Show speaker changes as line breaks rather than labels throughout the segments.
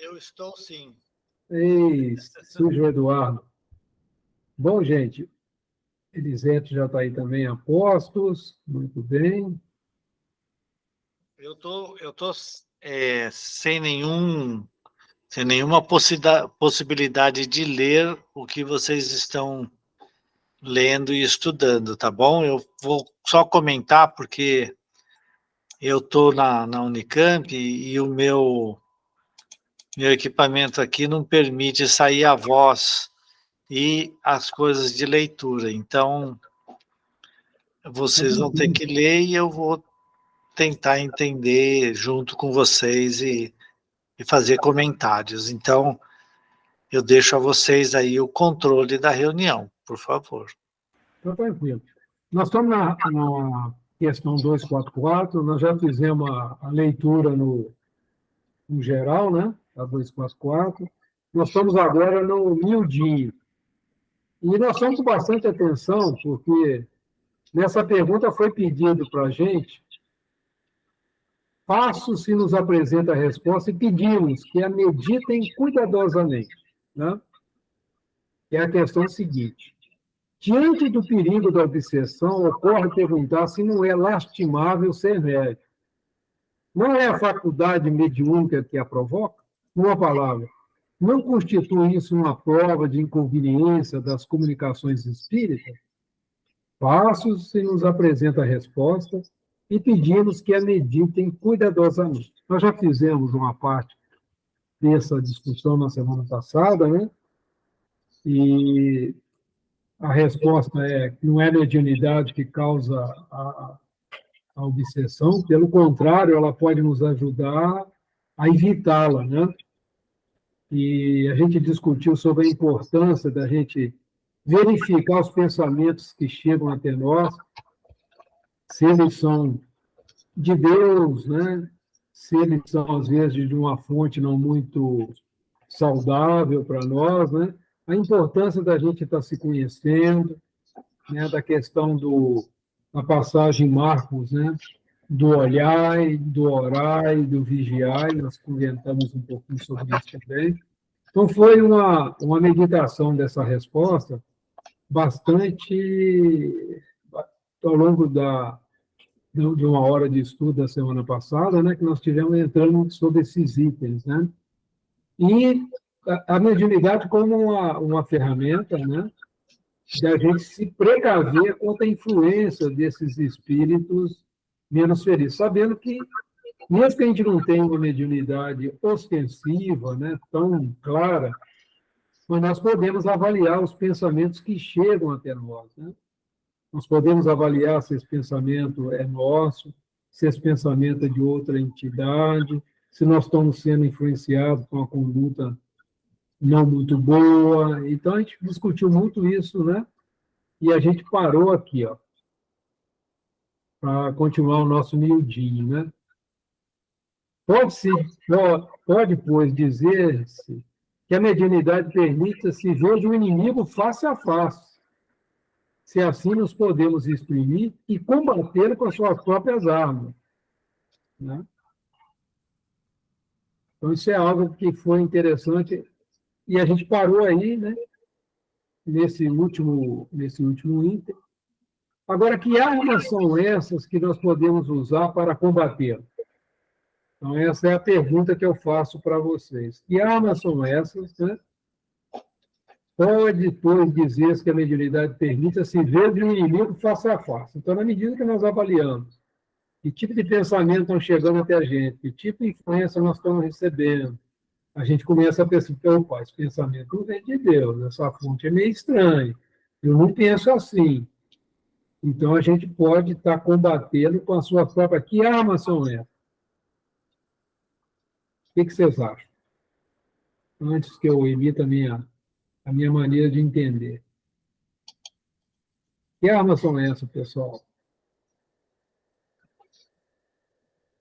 Eu estou sim.
Ei, Sujo Eduardo. Bom, gente, Elisete já está aí também, Apostos, muito bem.
Eu tô sem nenhuma possibilidade de ler o que vocês estão lendo e estudando, tá bom? Eu vou só comentar porque eu estou na Unicamp e o meu equipamento aqui não permite sair a voz e as coisas de leitura. Então, vocês vão ter que ler e eu vou tentar entender junto com vocês e fazer comentários. Então, eu deixo a vocês aí o controle da reunião, por favor.
Está tranquilo. Nós estamos na questão 244, nós já fizemos a leitura no geral, né? A 244. Nós estamos agora no miudinho. E nós estamos com bastante atenção, porque nessa pergunta foi pedido para a gente, Passo se nos apresenta a resposta e pedimos que a meditem cuidadosamente. Né? É a questão seguinte. Diante do perigo da obsessão, ocorre perguntar se não é lastimável ser médium. Não é a faculdade mediúnica que a provoca? Uma palavra, não constitui isso uma prova de inconveniência das comunicações espíritas? Passos se nos apresenta a resposta e pedimos que a meditem cuidadosamente. Nós já fizemos uma parte dessa discussão na semana passada, né? E a resposta é que não é a mediunidade que causa a obsessão, pelo contrário, ela pode nos ajudar a evitá-la, né? E a gente discutiu sobre a importância da gente verificar os pensamentos que chegam até nós, se eles são de Deus, né? Se eles são, às vezes, de uma fonte não muito saudável para nós, né? A importância da gente estar se conhecendo, né? Da questão da passagem Marcos, né? Do olhai, do orai, do vigiai, nós comentamos um pouquinho sobre isso também. Então, foi uma meditação dessa resposta bastante ao longo de uma hora de estudo da semana passada, né, que nós tivemos entrando sobre esses itens, né? E a mediunidade como uma ferramenta, né, de a gente se precaver contra a influência desses espíritos menos felizes, sabendo que, mesmo que a gente não tenha uma mediunidade ostensiva, né, tão clara, mas nós podemos avaliar os pensamentos que chegam até nós, né? Nós podemos avaliar se esse pensamento é nosso, se esse pensamento é de outra entidade, se nós estamos sendo influenciados por uma conduta não muito boa. Então, a gente discutiu muito isso, né? E a gente parou aqui, ó, para continuar o nosso miudinho, né? Pode, pois, dizer-se que a mediunidade permita-se ver o inimigo face a face, se assim nos podemos exprimir e combatê-lo com as suas próprias armas. Né? Então, isso é algo que foi interessante, e a gente parou aí, né, nesse último item. Agora, que armas são essas que nós podemos usar para combatê-lo? Então, essa é a pergunta que eu faço para vocês. Que armas são essas, né? Pode, pois, dizer que a mediunidade permita se ver de um inimigo face a face. Então, na medida que nós avaliamos que tipo de pensamento estão chegando até a gente, que tipo de influência nós estamos recebendo, a gente começa a pensar, opa, esse pensamento não vem de Deus, essa fonte é meio estranha, eu não penso assim. Então, a gente pode estar combatendo com a sua própria... Que armas são essas? O que vocês acham? Antes que eu emita a minha maneira de entender. Que armas são essas, pessoal?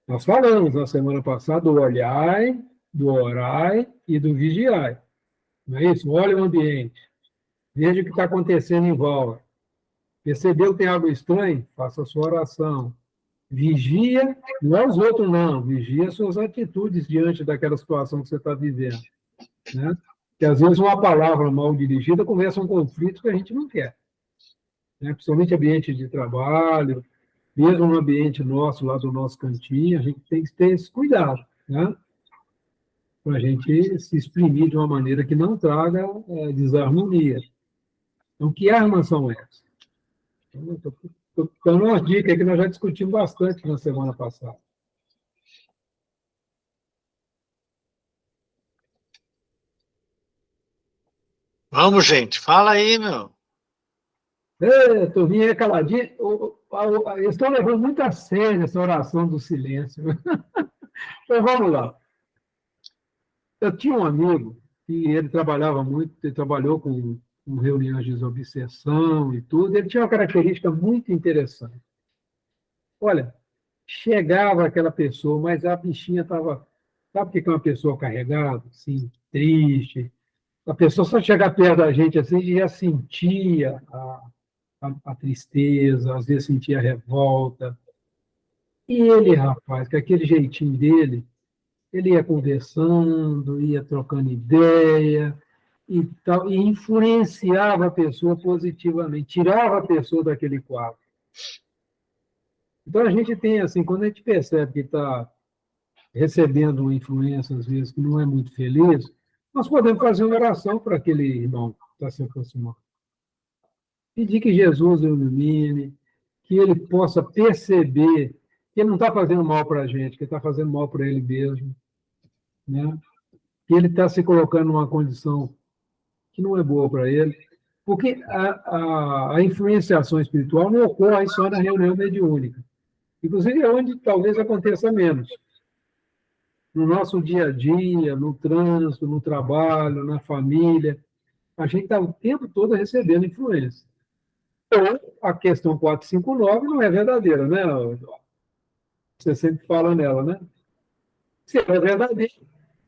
Nós falamos na semana passada do olhai, do orai e do vigiai. Não é isso? Olhe o ambiente. Veja o que está acontecendo em volta. Percebeu que tem algo estranho? Faça a sua oração. Vigia, não é os outros, não. Vigia as suas atitudes diante daquela situação que você está vivendo. Né? Que às vezes uma palavra mal dirigida começa um conflito que a gente não quer. Né? Principalmente ambiente de trabalho, mesmo no ambiente nosso, lá do nosso cantinho, a gente tem que ter esse cuidado, né? Para a gente se exprimir de uma maneira que não traga desarmonia. Então, que armas são essas? Estou dando umas dicas que nós já discutimos bastante na semana passada.
Vamos, gente, fala aí, meu.
Turminha aí caladinha. Eles estão levando muito a sério essa oração do silêncio. Então, vamos lá. Eu tinha um amigo que ele trabalhava muito, ele trabalhou com reuniões de desobsessão e tudo. Ele tinha uma característica muito interessante. Olha, chegava aquela pessoa, mas a bichinha estava. Sabe o que é uma pessoa carregada, assim, triste? A pessoa só chegar perto da gente assim, já sentia a tristeza, às vezes sentia a revolta. E ele, rapaz, com aquele jeitinho dele, ele ia conversando, ia trocando ideia e tal, e influenciava a pessoa positivamente, tirava a pessoa daquele quadro. Então a gente tem assim, quando a gente percebe que está recebendo uma influência, às vezes, que não é muito feliz, nós podemos fazer uma oração para aquele irmão que está se aproximando. Pedir que Jesus o ilumine, que ele possa perceber que ele não está fazendo mal para a gente, que ele está fazendo mal para ele mesmo, né? Que ele está se colocando numa condição que não é boa para ele, porque a influenciação espiritual não ocorre só na reunião mediúnica. Inclusive, é onde talvez aconteça menos. No nosso dia a dia, no trânsito, no trabalho, na família, a gente está o tempo todo recebendo influência. Então, a questão 459 não é verdadeira, né? Você sempre fala nela, né? Se é verdadeira,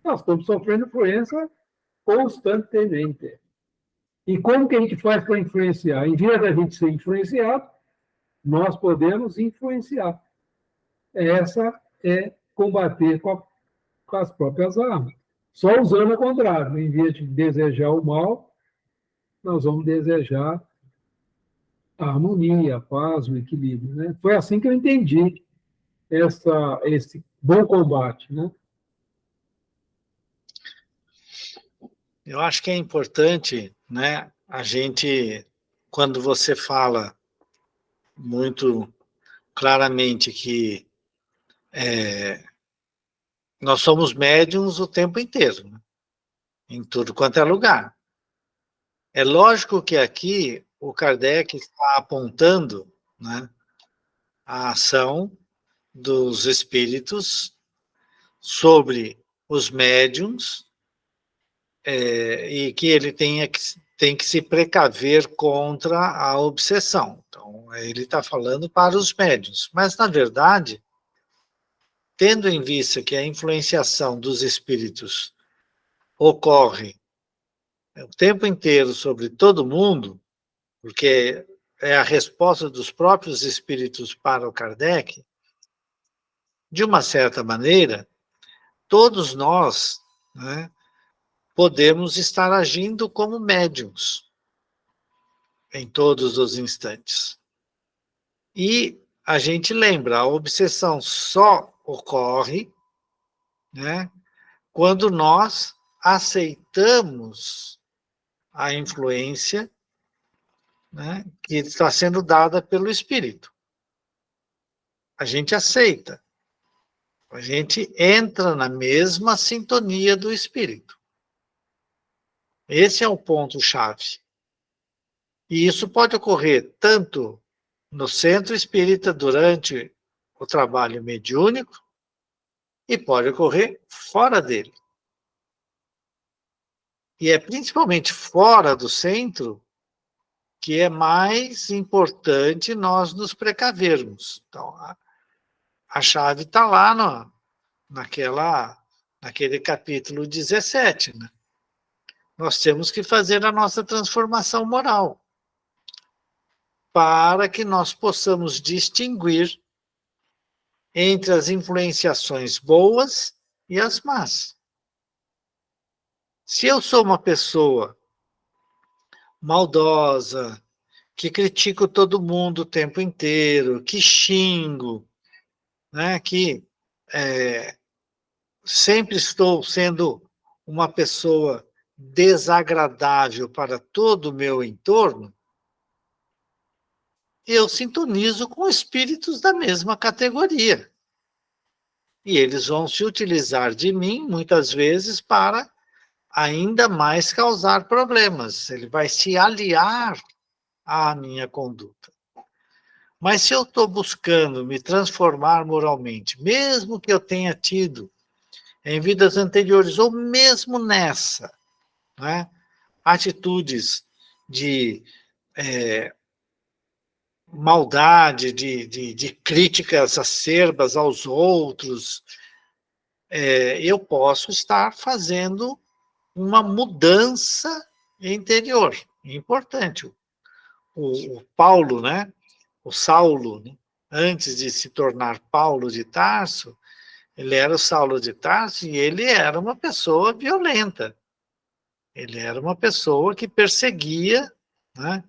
nós estamos sofrendo influência constantemente. E como que a gente faz para influenciar? Em vez da gente ser influenciado, nós podemos influenciar. Essa é combater com as próprias armas. Só usando o contrário. Em vez de desejar o mal, nós vamos desejar a harmonia, a paz, o equilíbrio. Né? Foi assim que eu entendi esse bom combate. Né?
Eu acho que é importante, né, a gente, quando você fala muito claramente que nós somos médiums o tempo inteiro, né, em tudo quanto é lugar. É lógico que aqui o Kardec está apontando, né, a ação dos espíritos sobre os médiums, e que ele tem que se precaver contra a obsessão. Então, ele está falando para os médiuns. Mas, na verdade, tendo em vista que a influenciação dos espíritos ocorre o tempo inteiro sobre todo mundo, porque é a resposta dos próprios espíritos para o Kardec, de uma certa maneira, todos nós, né, podemos estar agindo como médiums em todos os instantes. E a gente lembra, a obsessão só ocorre, né, quando nós aceitamos a influência, né, que está sendo dada pelo espírito. A gente aceita. A gente entra na mesma sintonia do espírito. Esse é o ponto-chave. E isso pode ocorrer tanto no centro espírita durante o trabalho mediúnico e pode ocorrer fora dele. E é principalmente fora do centro que é mais importante nós nos precavermos. Então, a chave está lá naquele capítulo 17. Né? Nós temos que fazer a nossa transformação moral para que nós possamos distinguir entre as influenciações boas e as más. Se eu sou uma pessoa maldosa, que critico todo mundo o tempo inteiro, que xingo, né, que sempre estou sendo uma pessoa desagradável para todo o meu entorno, eu sintonizo com espíritos da mesma categoria. E eles vão se utilizar de mim, muitas vezes, para ainda mais causar problemas. Ele vai se aliar à minha conduta. Mas se eu estou buscando me transformar moralmente, mesmo que eu tenha tido em vidas anteriores, ou mesmo nessa, né, atitudes de maldade, de críticas acerbas aos outros, eu posso estar fazendo uma mudança interior, importante. O Paulo, né? O Saulo, né? Antes de se tornar Paulo de Tarso, ele era o Saulo de Tarso e ele era uma pessoa violenta. Ele era uma pessoa que perseguia, né?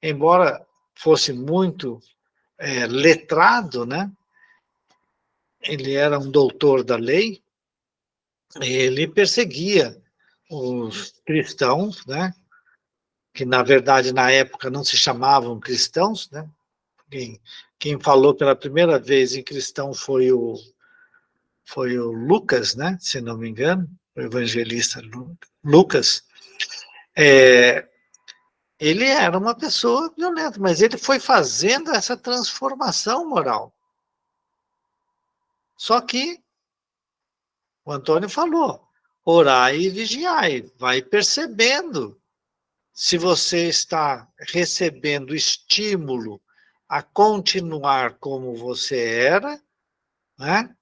Embora fosse muito letrado, né? Ele era um doutor da lei, ele perseguia os cristãos, né? Que na verdade na época não se chamavam cristãos, né? Quem falou pela primeira vez em cristão foi o Lucas, né? Se não me engano, o evangelista Lucas. Ele era uma pessoa violenta, mas ele foi fazendo essa transformação moral. Só que o Antônio falou, orai e vigiai, vai percebendo se você está recebendo estímulo a continuar como você era, né?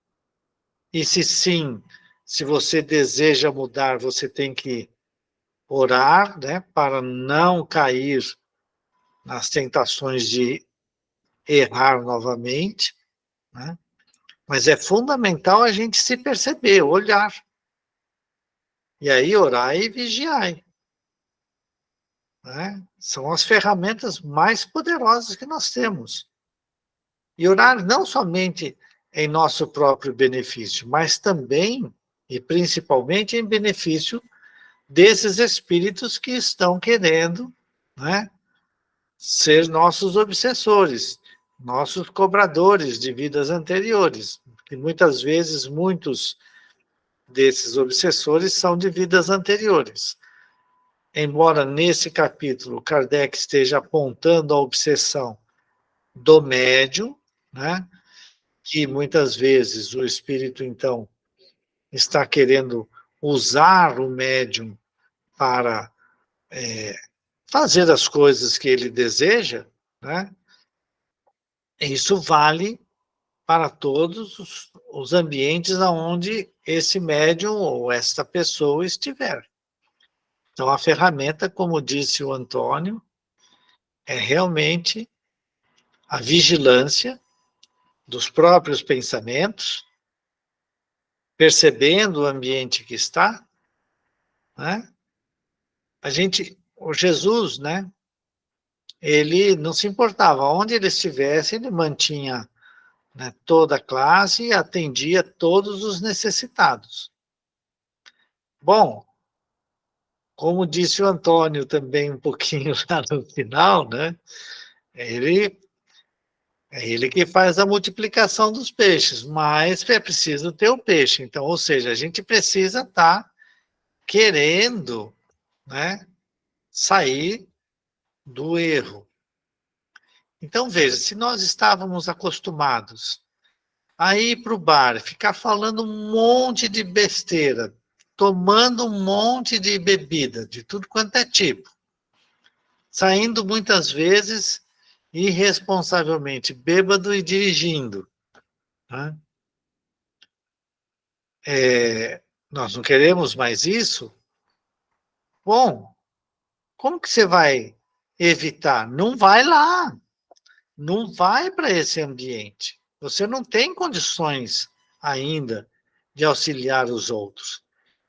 E se sim, se você deseja mudar, você tem que orar, né, para não cair nas tentações de errar novamente, né? Mas é fundamental a gente se perceber, olhar. E aí orar e vigiar. Né? São as ferramentas mais poderosas que nós temos. E orar não somente em nosso próprio benefício, mas também e principalmente em benefício desses espíritos que estão querendo, né, ser nossos obsessores, nossos cobradores de vidas anteriores. E muitas vezes, muitos desses obsessores são de vidas anteriores. Embora nesse capítulo Kardec esteja apontando a obsessão do médium, né, que muitas vezes o espírito, então, está querendo usar o médium para fazer as coisas que ele deseja, né? Isso vale para todos os ambientes onde esse médium ou esta pessoa estiver. Então, a ferramenta, como disse o Antônio, é realmente a vigilância dos próprios pensamentos, percebendo o ambiente que está, né? O Jesus, né? Ele não se importava, onde ele estivesse, ele mantinha, né, toda a classe e atendia todos os necessitados. Bom, como disse o Antônio também um pouquinho lá no final, né? Ele É ele que faz a multiplicação dos peixes, mas é preciso ter o peixe. Então, ou seja, a gente precisa estar querendo, né, sair do erro. Então, veja, se nós estávamos acostumados a ir para o bar, ficar falando um monte de besteira, tomando um monte de bebida, de tudo quanto é tipo, saindo muitas vezes irresponsavelmente bêbado e dirigindo, né? Nós não queremos mais isso? Bom, como que você vai evitar? Não vai lá, não vai para esse ambiente. Você não tem condições ainda de auxiliar os outros.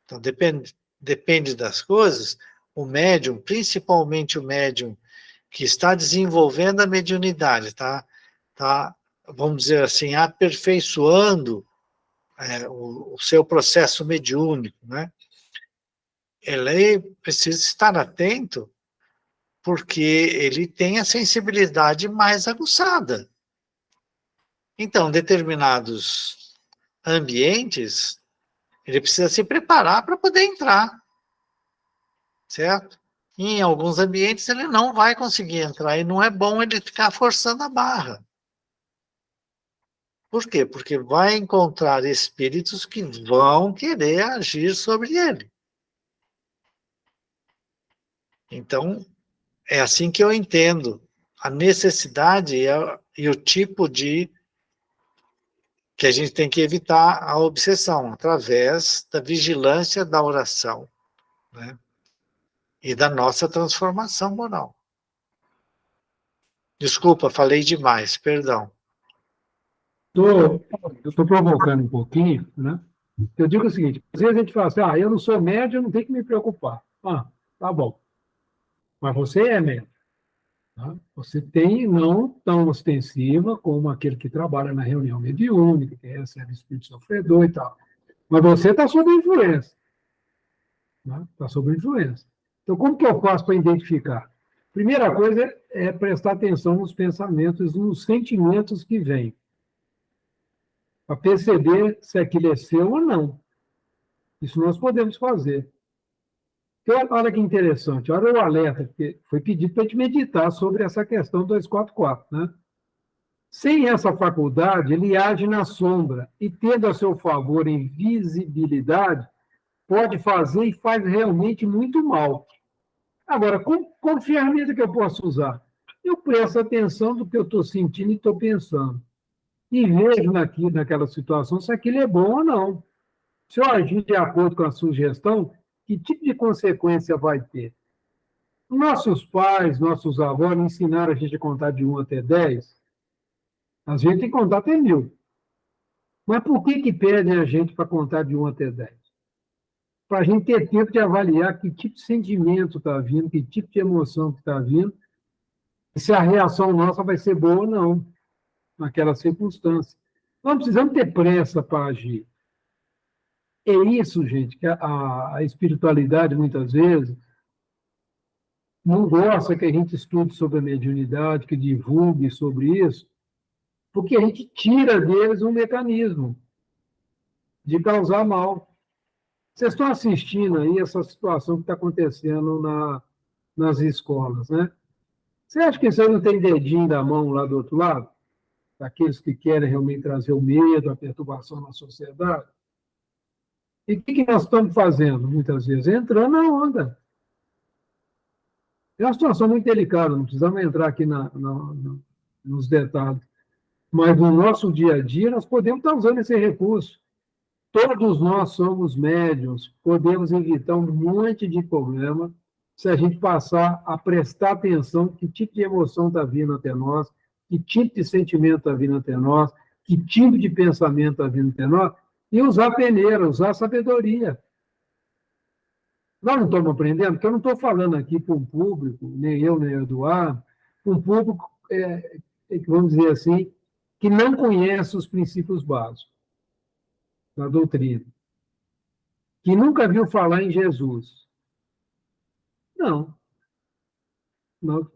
Então, depende das coisas, o médium, principalmente o médium que está desenvolvendo a mediunidade, tá, vamos dizer assim, aperfeiçoando o seu processo mediúnico, né? Ele precisa estar atento porque ele tem a sensibilidade mais aguçada. Então, determinados ambientes, ele precisa se preparar para poder entrar, certo? E em alguns ambientes ele não vai conseguir entrar, e não é bom ele ficar forçando a barra. Por quê? Porque vai encontrar espíritos que vão querer agir sobre ele. Então, é assim que eu entendo a necessidade e o tipo de que a gente tem que evitar a obsessão, através da vigilância da oração, né? E da nossa transformação moral. Desculpa, falei demais, perdão.
Eu estou provocando um pouquinho, né? Eu digo o seguinte, às vezes a gente fala assim, eu não sou médium, eu não tenho que me preocupar. Tá bom. Mas você é médium. Tá? Você tem não tão ostensiva como aquele que trabalha na reunião mediúnica, que recebe espírito sofredor e tal. Mas você está sob influência. Está sob influência. Então, como que eu faço para identificar? Primeira coisa é prestar atenção nos pensamentos, nos sentimentos que vêm, para perceber se aquilo é seu ou não. Isso nós podemos fazer. Então, olha que interessante, olha o alerta, que foi pedido para a gente meditar sobre essa questão 244, né? Sem essa faculdade, ele age na sombra e, tendo a seu favor invisibilidade, pode fazer e faz realmente muito mal. Agora, qual ferramenta que eu posso usar? Eu presto atenção do que eu estou sentindo e estou pensando. E vejo naquela situação se aquilo é bom ou não. Se eu agir de acordo com a sugestão, que tipo de consequência vai ter? Nossos pais, nossos avós ensinaram a gente a contar de 1 até 10. Às vezes tem que contar até 1000. Mas por que pedem a gente para contar de 1 até 10? Para a gente ter tempo de avaliar que tipo de sentimento está vindo, que tipo de emoção que está vindo, e se a reação nossa vai ser boa ou não, naquela circunstância. Nós precisamos ter pressa para agir. É isso, gente, que a espiritualidade, muitas vezes, não gosta que a gente estude sobre a mediunidade, que divulgue sobre isso, porque a gente tira deles um mecanismo de causar mal. Vocês estão assistindo aí essa situação que está acontecendo nas escolas, né? Você acha que você não tem dedinho da mão lá do outro lado? Daqueles que querem realmente trazer o medo, a perturbação na sociedade? E o que nós estamos fazendo, muitas vezes? Entrando na onda. É uma situação muito delicada, não precisamos entrar aqui nos detalhes. Mas no nosso dia a dia, nós podemos estar usando esse recurso. Todos nós somos médiuns, podemos evitar um monte de problema se a gente passar a prestar atenção que tipo de emoção está vindo até nós, que tipo de sentimento está vindo até nós, que tipo de pensamento está vindo até nós, e usar peneira, usar sabedoria. Nós não estamos aprendendo, porque eu não estou falando aqui para um público, nem eu, nem o Eduardo, um público, vamos dizer assim, que não conhece os princípios básicos da doutrina, que nunca viu falar em Jesus. Não.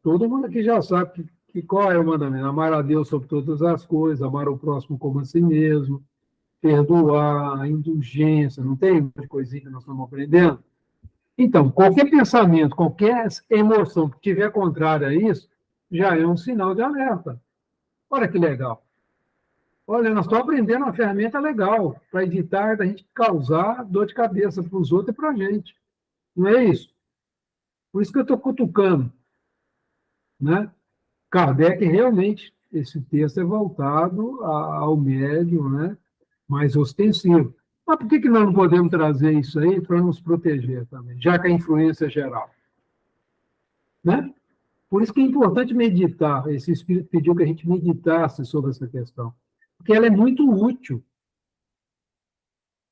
Todo mundo aqui já sabe que qual é o mandamento? Amar a Deus sobre todas as coisas, amar o próximo como a si mesmo, perdoar, a indulgência, não tem uma coisinha que nós estamos aprendendo? Então, qualquer pensamento, qualquer emoção que tiver contrária a isso, já é um sinal de alerta. Olha que legal. Olha, nós estamos aprendendo uma ferramenta legal para evitar da gente causar dor de cabeça para os outros e para a gente. Não é isso? Por isso que eu estou cutucando. Né? Kardec, realmente, esse texto é voltado ao médium, né? Mais ostensivo. Mas por que nós não podemos trazer isso aí para nos proteger também, já que a influência é geral? Né? Por isso que é importante meditar. Esse espírito pediu que a gente meditasse sobre essa questão. porque ela é muito útil.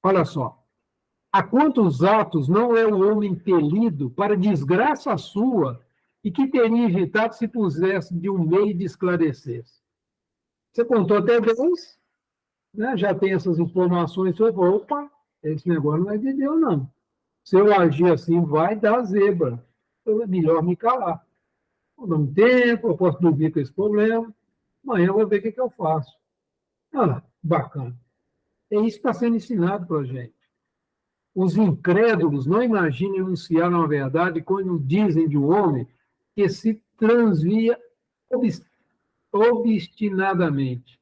Olha só, a quantos atos não é o homem impelido para desgraça sua e que teria evitado se pusesse de um meio de esclarecer? Você contou até 10, né? Já tem essas informações, você falou, opa, esse negócio não é de Deus, não. Se eu agir assim, vai dar zebra. Então, é melhor me calar. Vou dar um tempo, eu posso dormir com esse problema, amanhã eu vou ver o que eu faço. Ah, bacana. É isso que está sendo ensinado para a gente. Os incrédulos não imaginam enunciar uma verdade quando dizem de um homem que se transvia obstinadamente.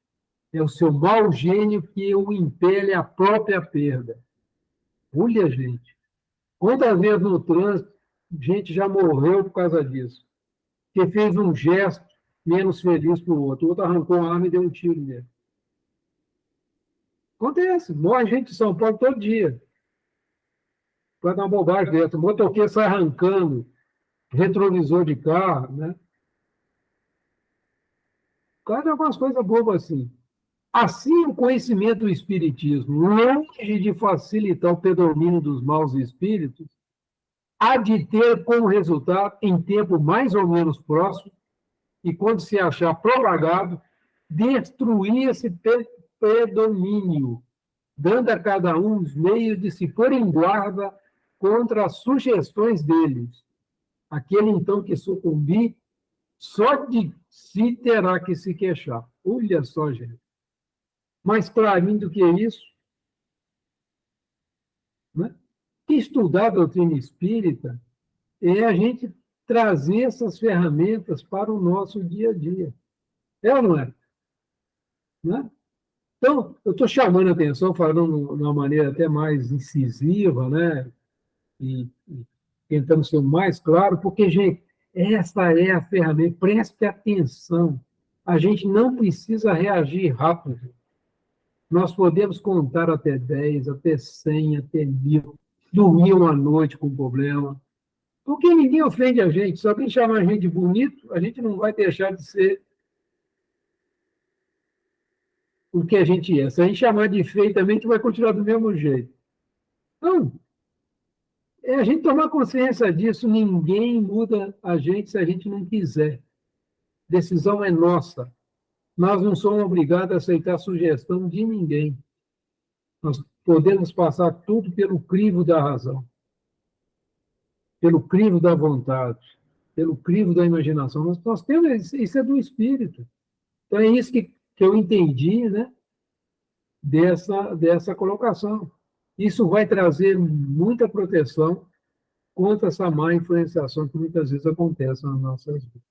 É o seu mau gênio que o impele à própria perda. Olha, gente, quantas vezes no trânsito gente já morreu por causa disso? Que fez um gesto menos feliz para o outro. O outro arrancou a arma e deu um tiro nele. Acontece. Morre gente em São Paulo todo dia. Vai dar uma bobagem dessa. O motoqueiro sai arrancando retrovisor de carro, né? O cara tem algumas coisas bobas assim. Assim, o conhecimento do Espiritismo, longe de facilitar o predomínio dos maus espíritos, há de ter como resultado, em tempo mais ou menos próximo, e quando se achar prorrogado, destruir esse predomínio, dando a cada um os meios de se pôr em guarda contra as sugestões deles. Aquele, então, que sucumbir, só de si terá que se queixar. Olha só, gente. Mais clarinho do que isso, né? Estudar a doutrina espírita é a gente trazer essas ferramentas para o nosso dia a dia. É ou não é? Né? Então, eu estou chamando a atenção, falando de uma maneira até mais incisiva, né? E tentando ser o mais claro, porque, gente, essa é a ferramenta, preste atenção. A gente não precisa reagir rápido. Nós podemos contar até 10, até 100, até 1000, dormir uma noite com problema, porque ninguém ofende a gente. Se alguém chamar a gente de bonito, a gente não vai deixar de ser o que a gente é. Se a gente chamar de feio também, a gente vai continuar do mesmo jeito. Não, é a gente tomar consciência disso, ninguém muda a gente se a gente não quiser. Decisão é nossa. Nós não somos obrigados a aceitar a sugestão de ninguém. Nós podemos passar tudo pelo crivo da razão, pelo crivo da vontade, pelo crivo da imaginação. Nós temos, isso é do espírito. Então, é isso que eu entendi, né, dessa colocação. Isso vai trazer muita proteção contra essa má influenciação que muitas vezes acontece nas nossas vidas.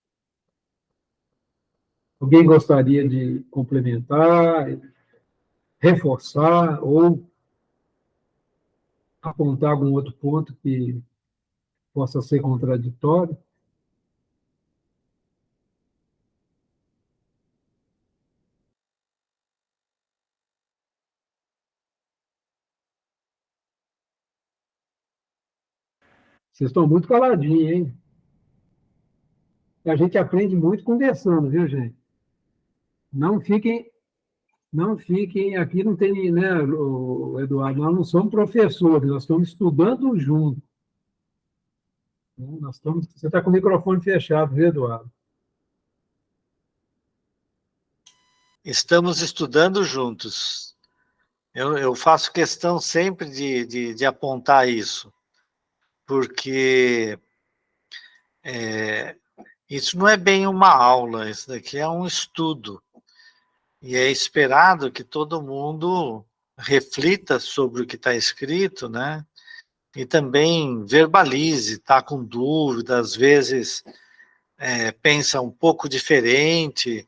Alguém gostaria de complementar, reforçar ou apontar algum outro ponto que possa ser contraditório? Vocês estão muito caladinhos, hein? A gente aprende muito conversando, viu, gente? Não fiquem, não fiquem, aqui não tem, né, Eduardo, nós não somos professores, nós estamos estudando junto. Você está com o microfone fechado, viu, Eduardo?
Estamos estudando juntos. Eu faço questão sempre de apontar isso, porque isso não é bem uma aula, isso daqui é um estudo. E é esperado que todo mundo reflita sobre o que está escrito, né? E também verbalize, está com dúvida, às vezes pensa um pouco diferente,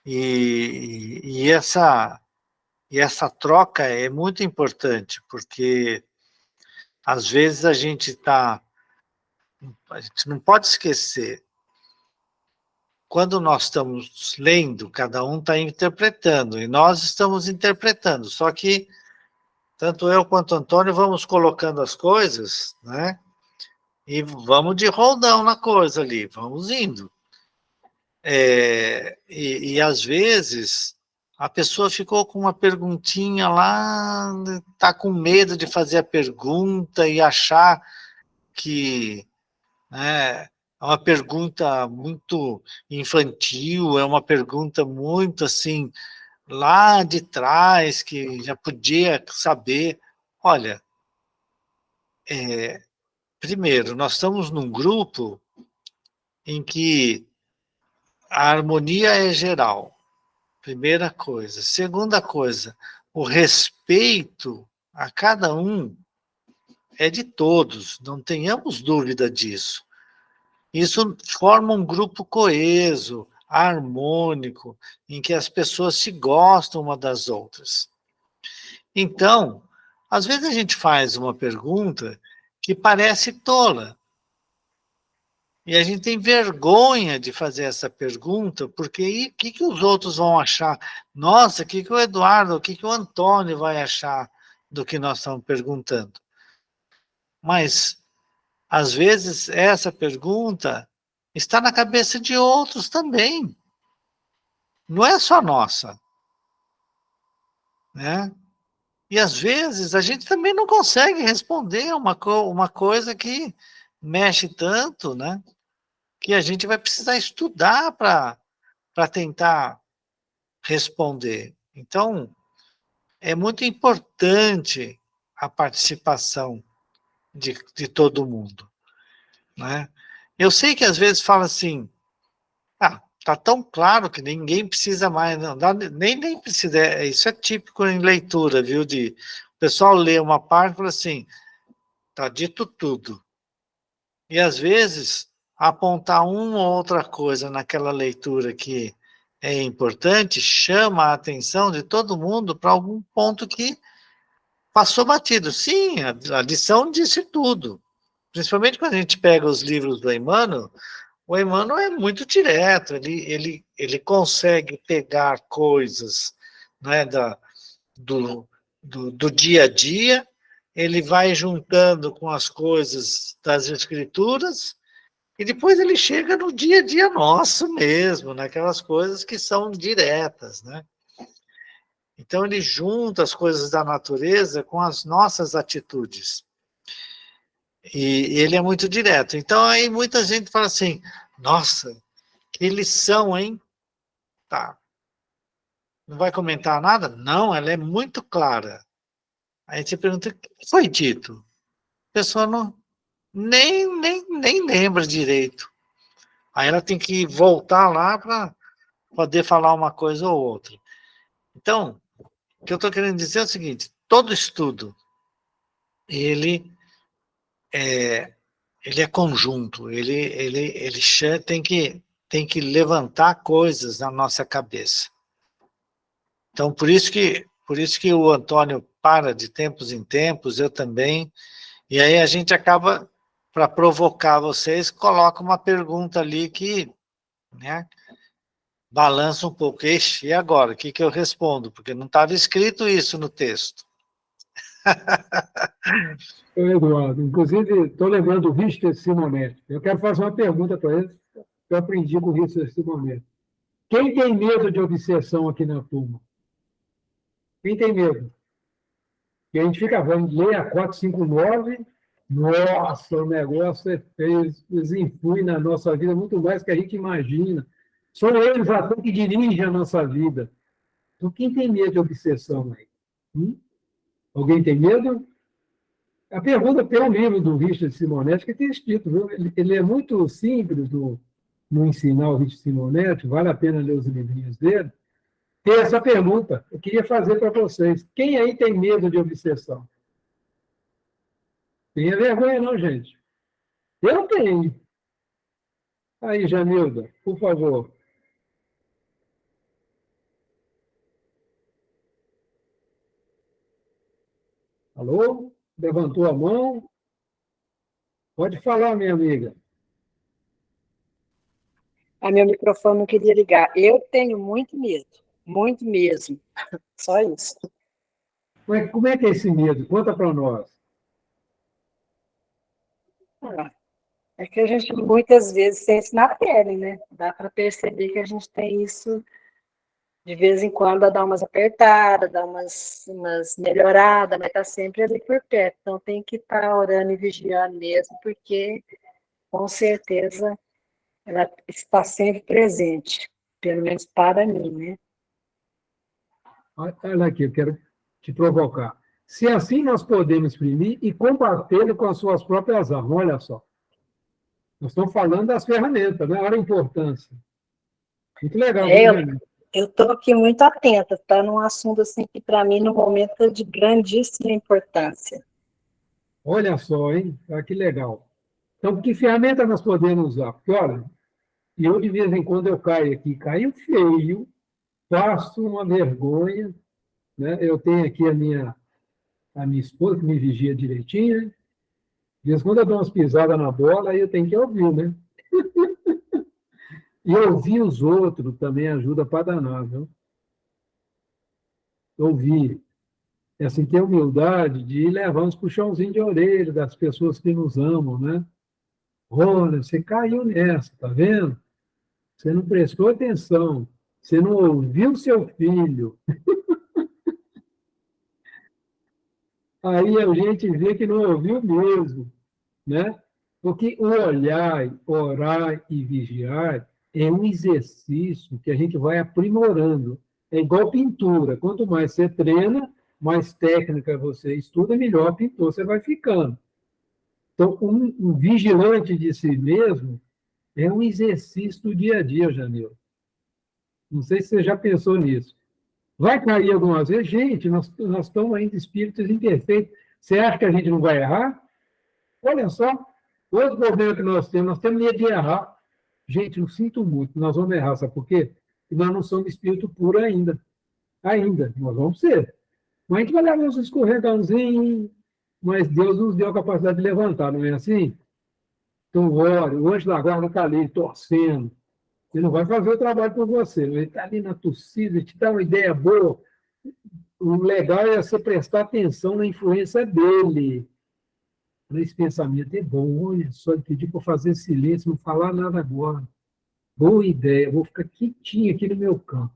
e essa troca é muito importante, porque às vezes a gente não pode esquecer, quando nós estamos lendo, cada um está interpretando, e nós estamos interpretando, só que tanto eu quanto o Antônio vamos colocando as coisas, né? E vamos de roldão na coisa ali, vamos indo. E às vezes A pessoa ficou com uma perguntinha lá, está com medo de fazer a pergunta e achar que, né, é uma pergunta muito infantil, é uma pergunta muito assim, lá de trás, que já podia saber. Olha, primeiro, nós estamos num grupo em que a harmonia é geral, primeira coisa. Segunda coisa, o respeito a cada um é de todos, não tenhamos dúvida disso. Isso forma um grupo coeso, harmônico, em que as pessoas se gostam uma das outras. Então, às vezes a gente faz uma pergunta que parece tola, e a gente tem vergonha de fazer essa pergunta, porque o que os outros vão achar? Nossa, o que o Eduardo, o que o Antônio vai achar do que nós estamos perguntando? Mas, às vezes, essa pergunta está na cabeça de outros também. Não é só nossa, né? E, às vezes, a gente também não consegue responder uma coisa que mexe tanto, né? Que a gente vai precisar estudar para tentar responder. Então, é muito importante a participação de todo mundo, né? Eu sei que às vezes fala assim, tá tão claro que ninguém precisa mais, não, nem precisa, isso é típico em leitura, viu, o pessoal lê uma parte e fala assim, tá dito tudo. E às vezes, apontar uma ou outra coisa naquela leitura que é importante, chama a atenção de todo mundo para algum ponto que passou batido. Sim, a lição disse tudo. Principalmente quando a gente pega os livros do Emmanuel, o Emmanuel é muito direto, ele consegue pegar coisas, né, do dia a dia, ele vai juntando com as coisas das escrituras, e depois ele chega no dia a dia nosso mesmo, naquelas coisas que são diretas, né? Então ele junta as coisas da natureza com as nossas atitudes. E ele é muito direto. Então aí muita gente fala assim, nossa, que lição, hein? Tá. Não vai comentar nada? Não, ela é muito clara. Aí você pergunta, o que foi dito? A pessoa não, nem lembra direito. Aí ela tem que voltar lá para poder falar uma coisa ou outra. Então, o que eu estou querendo dizer é o seguinte, todo estudo, ele ele é conjunto, ele tem que levantar coisas na nossa cabeça. Então, por isso que o Antônio para de tempos em tempos, eu também, e aí a gente acaba, para provocar vocês, coloca uma pergunta ali que, né, balança um pouco. Ixi, e agora? O que eu respondo? Porque não estava escrito isso no texto.
Eduardo, inclusive, estou lembrando do Richter Simonetti. Eu quero fazer uma pergunta para ele, que eu aprendi com o Richter Simonetti. Quem tem medo de obsessão aqui na turma? Quem tem medo? Que a gente fica vendo, lê a 459, nossa, o negócio influi na nossa vida muito mais que a gente imagina. São eles até que dirigem a nossa vida. Então, quem tem medo de obsessão aí? Alguém tem medo? A pergunta tem um livro do Richard Simonetti que tem escrito, viu? Ele é muito simples no ensinar o Richard Simonetti, vale a pena ler os livrinhos dele. Tem essa pergunta, eu queria fazer para vocês. Quem aí tem medo de obsessão? Tenha vergonha não, gente. Eu tenho. Aí, Janilda, por favor. Alô? Levantou a mão? Pode falar, minha amiga.
Meu microfone não queria ligar. Eu tenho muito mesmo. Só isso.
Como é que é esse medo? Conta para nós.
É que a gente muitas vezes sente na pele, né? Dá para perceber que a gente tem isso De vez em quando dá umas apertadas, dá umas melhoradas, mas está sempre ali por perto. Então tem que estar orando e vigiando mesmo, porque com certeza ela está sempre presente, pelo menos para mim, né?
Olha aqui, eu quero te provocar. Se assim nós podemos exprimir e combatê-lo com as suas próprias armas, olha só. Nós estamos falando das ferramentas, né? Olha a importância. Muito legal, viu,
É,
Janine?
eu estou aqui muito atenta, está num assunto assim que para mim no momento é de grandíssima importância.
Olha só, hein? Ah, que legal. Então, que ferramenta nós podemos usar? Porque, olha, eu de vez em quando eu caio aqui, caio feio, passo uma vergonha, né? Eu tenho aqui a minha esposa que me vigia direitinho, né? De vez em quando eu dou umas pisadas na bola, aí eu tenho que ouvir, né? E ouvir os outros também ajuda para danar, viu? Ouvir. É assim, ter humildade de levar uns puxãozinhos de orelha das pessoas que nos amam, né? Olha, você caiu nessa, tá vendo? Você não prestou atenção, você não ouviu seu filho. Aí a gente vê que não ouviu mesmo, né? Porque o olhar, orar e vigiar é um exercício que a gente vai aprimorando. É igual pintura. Quanto mais você treina, mais técnica você estuda, melhor pintor você vai ficando. Então, um vigilante de si mesmo é um exercício do dia a dia, Janil. Não sei se você já pensou nisso. Vai cair algumas vezes? Gente, nós estamos ainda espíritos imperfeitos. Você acha que a gente não vai errar? Olha só, outro problema que nós temos medo de errar. Gente, eu sinto muito, nós vamos errar, sabe por quê? Porque nós não somos espírito puro ainda. Ainda, nós vamos ser. Mas a gente vai levar uns escorregãozinhos, mas Deus nos deu a capacidade de levantar, não é assim? Então, ore, o anjo da guarda está ali, torcendo. Ele não vai fazer o trabalho por você, ele está ali na torcida, te dá uma ideia boa. O legal é você prestar atenção na influência dele. Esse pensamento é bom, olha só, ele pediu para fazer silêncio, não falar nada agora. Boa ideia, vou ficar quietinho aqui no meu campo.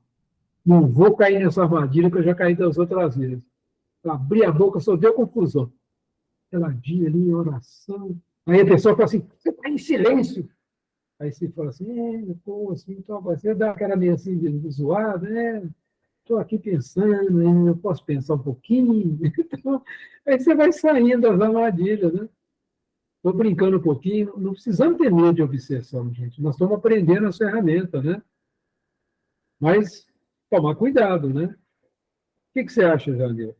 Não vou cair nessa armadilha que eu já caí das outras vezes. Abrir a boca só deu confusão. Peladinho ali em oração. Aí a pessoa fala assim, você está em silêncio. Aí você fala assim, eu estou assim, então, você dá aquela meio assim de zoada, né? Estou aqui pensando, eu posso pensar um pouquinho. Então, aí você vai saindo das armadilhas, né? Estou brincando um pouquinho, não precisamos ter medo de obsessão, gente. Nós estamos aprendendo as ferramentas, né? Mas tomar cuidado, né? O que você acha, Jandir?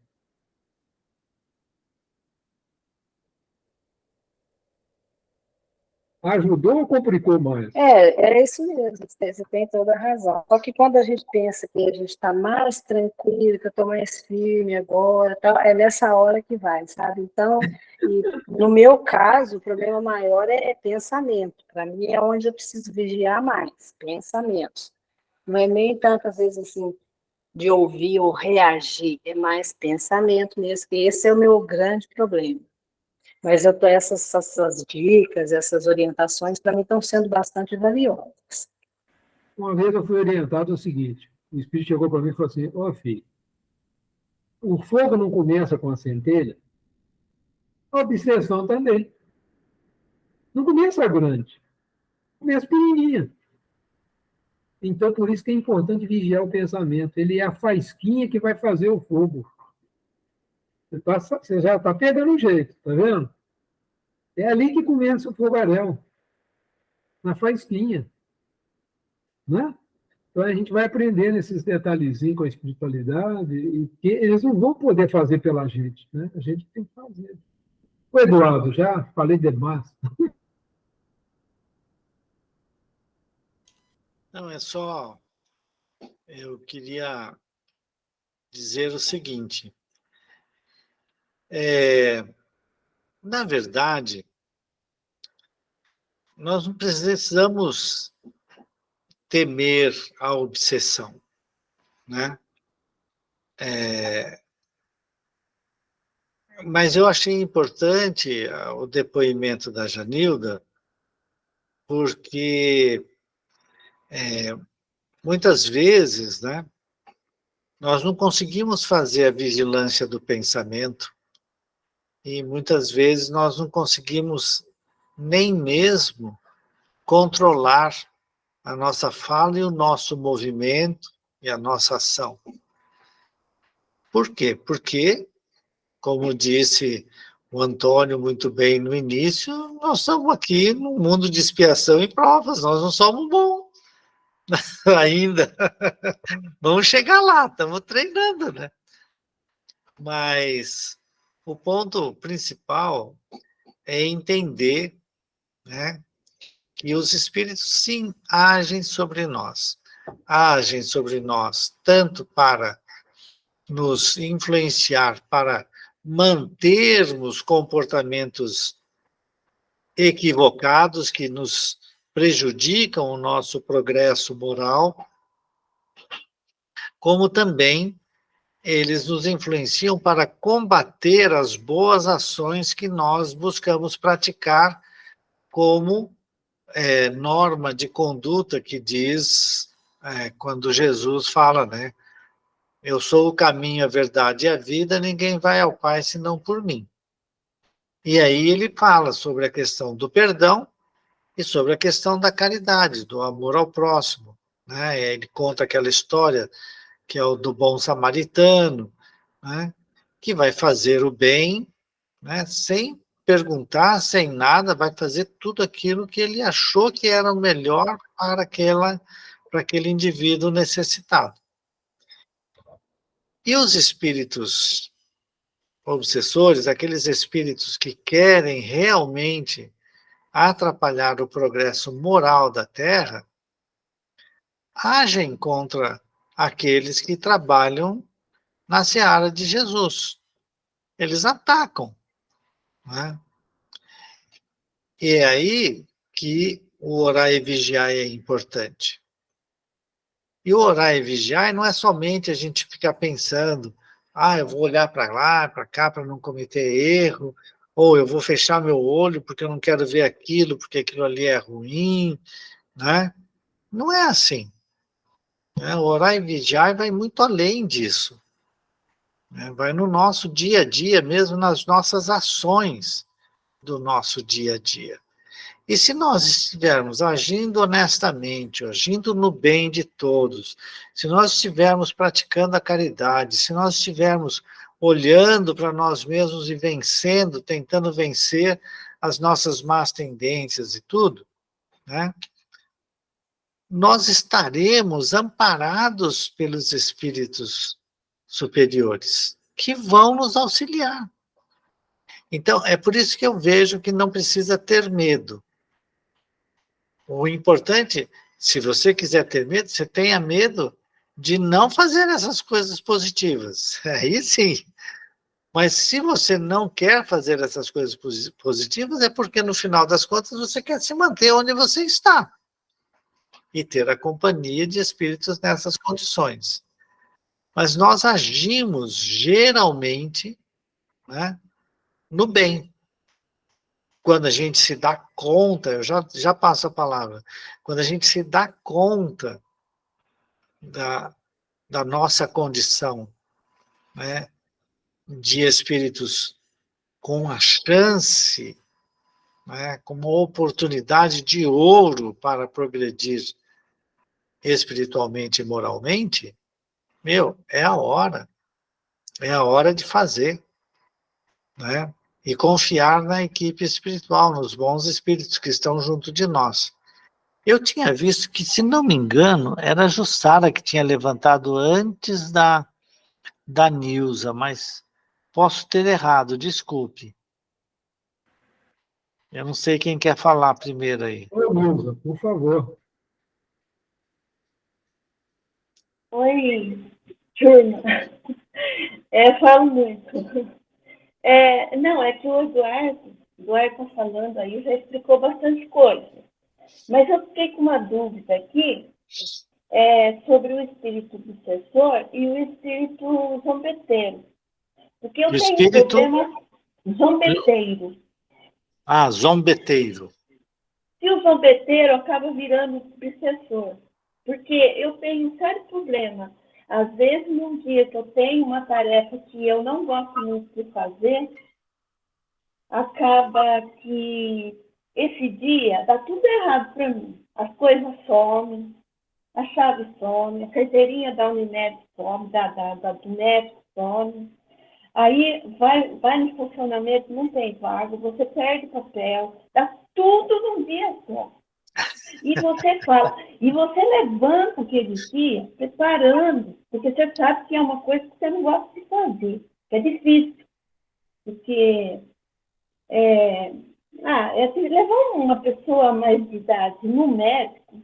Ajudou ou complicou mais?
É isso mesmo, você tem toda a razão. Só que quando a gente pensa que a gente está mais tranquilo, que eu estou mais firme agora, tal, é nessa hora que vai, sabe? Então, no meu caso, o problema maior é pensamento. Para mim é onde eu preciso vigiar mais, pensamentos. Não é nem tantas vezes assim de ouvir ou reagir, é mais pensamento mesmo, que esse é o meu grande problema. Mas eu tô, essas dicas, essas orientações, para mim, estão sendo bastante valiosas.
Uma vez eu fui orientado o seguinte: o Espírito chegou para mim e falou assim: ó, filho, o fogo não começa com a centelha, a obsessão também. Não começa grande, começa pequenininha. Então, por isso que é importante vigiar o pensamento. Ele é a faísquinha que vai fazer o fogo. Você já está pegando o jeito, tá vendo? É ali que começa o fogaréu, na faísquinha, né? Então, a gente vai aprendendo esses detalhezinhos com a espiritualidade, e que eles não vão poder fazer pela gente, né? A gente tem que fazer. O Eduardo, já falei demais.
Não, eu queria dizer o seguinte, na verdade, nós não precisamos temer a obsessão, né? Mas eu achei importante o depoimento da Janilda, porque muitas vezes, né, nós não conseguimos fazer a vigilância do pensamento e muitas vezes nós não conseguimos nem mesmo controlar a nossa fala e o nosso movimento e a nossa ação. Por quê? Porque, como disse o Antônio muito bem no início, nós estamos aqui num mundo de expiação e provas, nós não somos bons ainda. Vamos chegar lá, estamos treinando, né? Mas o ponto principal é entender, né, que os espíritos, sim, agem sobre nós tanto para nos influenciar, para mantermos comportamentos equivocados que nos prejudicam o nosso progresso moral, como também eles nos influenciam para combater as boas ações que nós buscamos praticar como norma de conduta que diz, quando Jesus fala, né? Eu sou o caminho, a verdade e a vida, ninguém vai ao Pai senão por mim. E aí ele fala sobre a questão do perdão e sobre a questão da caridade, do amor ao próximo, né? Ele conta aquela história que é o do bom samaritano, né? Que vai fazer o bem, né? Sem perguntar, sem nada, vai fazer tudo aquilo que ele achou que era o melhor para aquele indivíduo necessitado. E os espíritos obsessores, aqueles espíritos que querem realmente atrapalhar o progresso moral da Terra, agem contra aqueles que trabalham na seara de Jesus. Eles atacam, né? E é aí que o orar e vigiar é importante. E o orar e vigiar não é somente a gente ficar pensando, eu vou olhar para lá, para cá, para não cometer erro, ou eu vou fechar meu olho porque eu não quero ver aquilo, porque aquilo ali é ruim, né? Não é assim. Né? Orar e vigiar vai muito além disso. Né? Vai no nosso dia a dia, mesmo nas nossas ações do nosso dia a dia. E se nós estivermos agindo honestamente, agindo no bem de todos, se nós estivermos praticando a caridade, se nós estivermos olhando para nós mesmos e vencendo, tentando vencer as nossas más tendências e tudo, né? Nós estaremos amparados pelos espíritos superiores, que vão nos auxiliar. Então, é por isso que eu vejo que não precisa ter medo. O importante, se você quiser ter medo, você tenha medo de não fazer essas coisas positivas. Aí sim. Mas se você não quer fazer essas coisas positivas, é porque no final das contas você quer se manter onde você está e ter a companhia de espíritos nessas condições. Mas nós agimos geralmente, né, no bem. Quando a gente se dá conta, eu já passo a palavra, quando a gente se dá conta da nossa condição, né, de espíritos com a chance, né, com uma oportunidade de ouro para progredir espiritualmente e moralmente, é a hora de fazer, né? E confiar na equipe espiritual, nos bons espíritos que estão junto de nós. Eu tinha visto que, se não me engano, era a Jussara que tinha levantado antes da Nilza, mas posso ter errado, desculpe. Eu não sei quem quer falar primeiro aí.
Oi, Nilza, por favor.
Oi, turma. Falo muito. Não, é que o Eduardo está falando aí, já explicou bastante coisa. Mas eu fiquei com uma dúvida aqui sobre o espírito obsessor e o espírito zombeteiro. Porque eu tenho um problema zombeteiro.
Zombeteiro.
Se o zombeteiro acaba virando obsessor. Porque eu tenho um sério problema. Às vezes, num dia que eu tenho uma tarefa que eu não gosto muito de fazer, acaba que esse dia dá tudo errado para mim. As coisas somem, a chave some, a carteirinha da Unimed some, do médico some. Aí vai no estacionamento, não tem vaga, você perde papel, dá tudo num dia só. E você fala, e você levanta aquele dia preparando, porque você sabe que é uma coisa que você não gosta de fazer, que é difícil. Porque levar uma pessoa mais de idade no médico,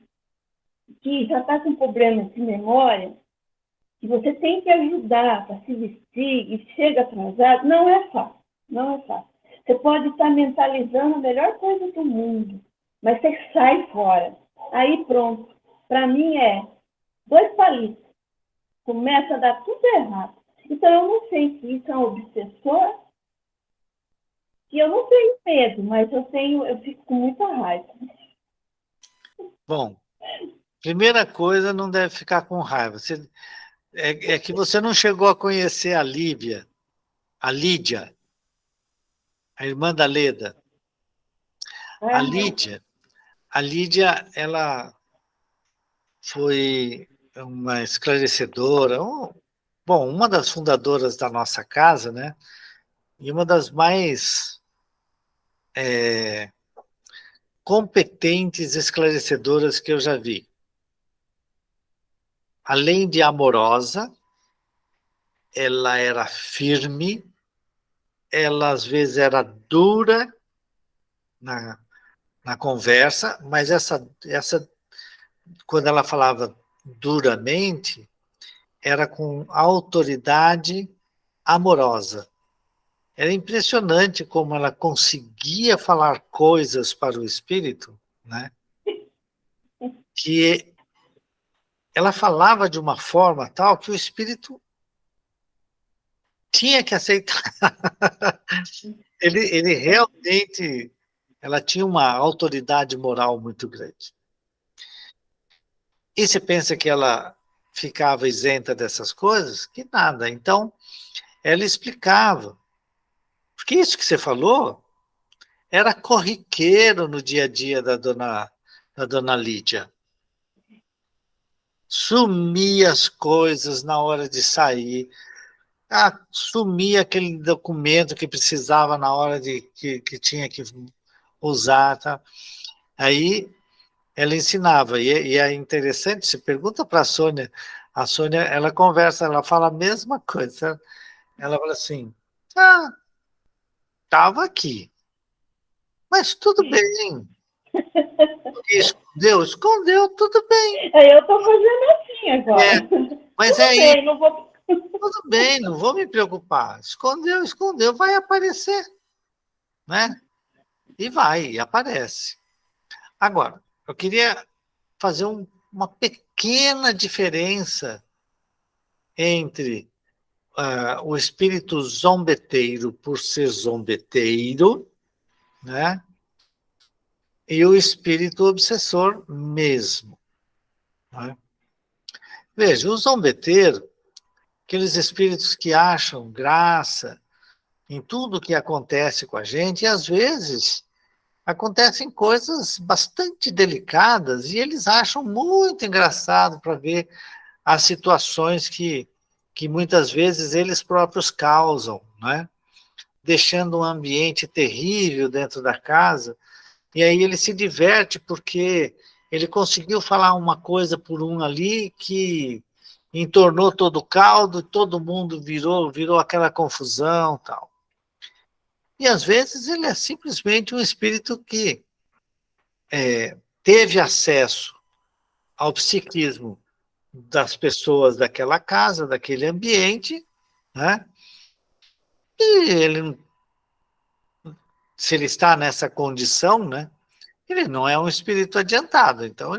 que já está com problemas de memória, que você tem que ajudar para se vestir e chega atrasado, não é fácil. Não é fácil. Você pode estar mentalizando a melhor coisa do mundo, mas você sai fora. Aí pronto. Para mim é 2 palitos. Começa a dar tudo errado. Então eu não sei se isso é um obsessor, que eu não tenho medo, mas eu fico com muita raiva.
Bom, primeira coisa, não deve ficar com raiva. É que você não chegou a conhecer a Lídia, a irmã da Leda. A Lídia, ela foi uma esclarecedora, uma das fundadoras da nossa casa, né? E uma das mais competentes esclarecedoras que eu já vi. Além de amorosa, ela era firme, ela às vezes era dura na conversa, mas essa, quando ela falava duramente, era com autoridade amorosa. Era impressionante como ela conseguia falar coisas para o espírito, né? Que ela falava de uma forma tal que o espírito tinha que aceitar. Ele realmente, ela tinha uma autoridade moral muito grande. E você pensa que ela ficava isenta dessas coisas? Que nada. Então, ela explicava. Porque isso que você falou era corriqueiro no dia a dia da dona Lídia. Sumia as coisas na hora de sair, sumia aquele documento que precisava na hora que tinha que usar. Tá? Aí ela ensinava, e é interessante, se pergunta para a Sônia, ela conversa, ela fala a mesma coisa. Ela fala assim, estava aqui, mas tudo bem. Escondeu, tudo bem.
Eu estou fazendo assim agora.
Mas
tudo bem, não vou...
Tudo bem, não vou me preocupar. Escondeu, vai aparecer. Né? E aparece. Agora, eu queria fazer uma pequena diferença entre o espírito zombeteiro, por ser zombeteiro, né? E o espírito obsessor mesmo. Né? Veja, o zombeteiro, aqueles espíritos que acham graça em tudo que acontece com a gente, e às vezes acontecem coisas bastante delicadas e eles acham muito engraçado para ver as situações que muitas vezes eles próprios causam, né? Deixando um ambiente terrível dentro da casa, e aí ele se diverte porque ele conseguiu falar uma coisa por um ali que entornou todo o caldo, todo mundo virou aquela confusão, tal. E às vezes ele é simplesmente um espírito que teve acesso ao psiquismo das pessoas daquela casa, daquele ambiente, né? E ele, se ele está nessa condição, né? Ele não é um espírito adiantado, então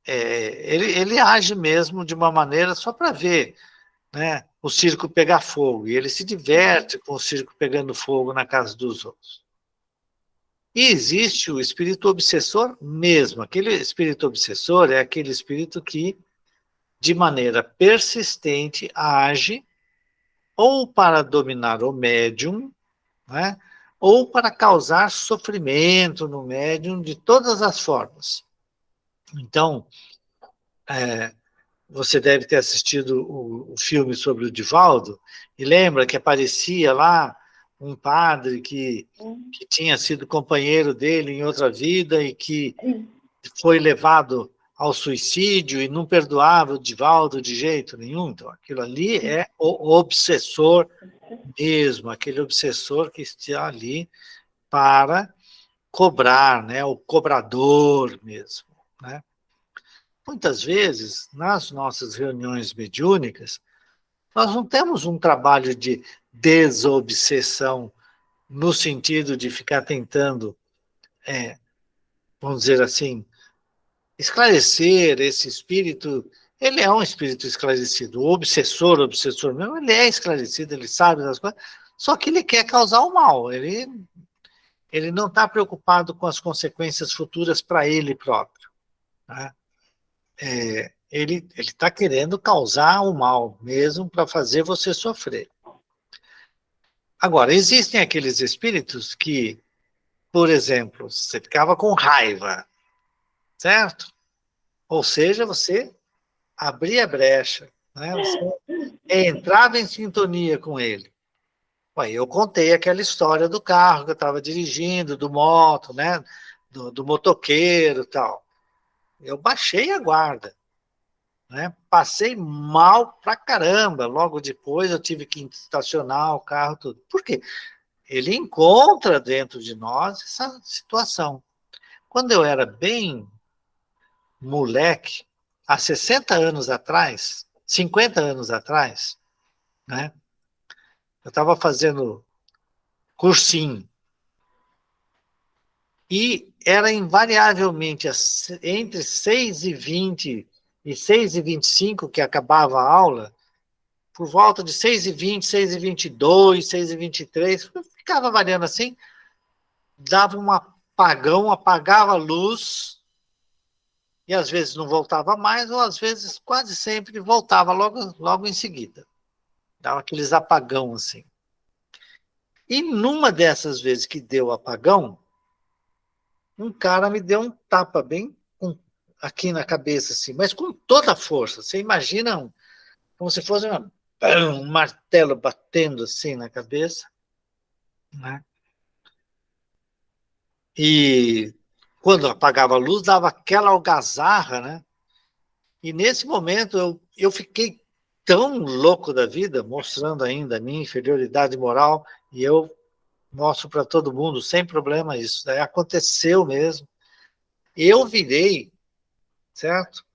ele age mesmo de uma maneira só para ver, né, o circo pegar fogo, e ele se diverte com o circo pegando fogo na casa dos outros. E existe o espírito obsessor mesmo. Aquele espírito obsessor é aquele espírito que de maneira persistente, age ou para dominar o médium, né, ou para causar sofrimento no médium de todas as formas. Então, você deve ter assistido o filme sobre o Divaldo, e lembra que aparecia lá um padre que tinha sido companheiro dele em outra vida e que foi levado ao suicídio e não perdoava o Divaldo de jeito nenhum. Então, aquilo ali é o obsessor mesmo, aquele obsessor que está ali para cobrar, né, o cobrador mesmo, né? Muitas vezes, nas nossas reuniões mediúnicas, nós não temos um trabalho de desobsessão, no sentido de ficar tentando, vamos dizer assim, esclarecer esse espírito. Ele é um espírito esclarecido. O obsessor mesmo, ele é esclarecido, ele sabe das coisas, só que ele quer causar o mal. Ele não está preocupado com as consequências futuras para ele próprio, né? Ele está querendo causar o mal mesmo para fazer você sofrer. Agora, existem aqueles espíritos que, por exemplo, você ficava com raiva, certo? Ou seja, você abria brecha, né? Você entrava em sintonia com ele. Ué, eu contei aquela história do carro que eu estava dirigindo, do moto, né? Do motoqueiro e tal. Eu baixei a guarda, né? Passei mal pra caramba. Logo depois eu tive que estacionar o carro, tudo. Por quê? Ele encontra dentro de nós essa situação. Quando eu era bem moleque, há 60 anos atrás, 50 anos atrás, né? Eu estava fazendo cursinho. E era invariavelmente entre 6h20 e 6h25 que acabava a aula, por volta de 6h20, 6h22, 6h23, ficava variando assim, dava um apagão, apagava a luz, e às vezes não voltava mais, ou às vezes quase sempre voltava logo em seguida. Dava aqueles apagão assim. E numa dessas vezes que deu apagão, um cara me deu um tapa bem aqui na cabeça, assim, mas com toda a força. Você imagina como se fosse um martelo batendo assim na cabeça, né? E quando apagava a luz, dava aquela algazarra, né? E nesse momento eu fiquei tão louco da vida, mostrando ainda a minha inferioridade moral, e eu mostro para todo mundo, sem problema isso, né? Aconteceu mesmo. Eu virei, certo?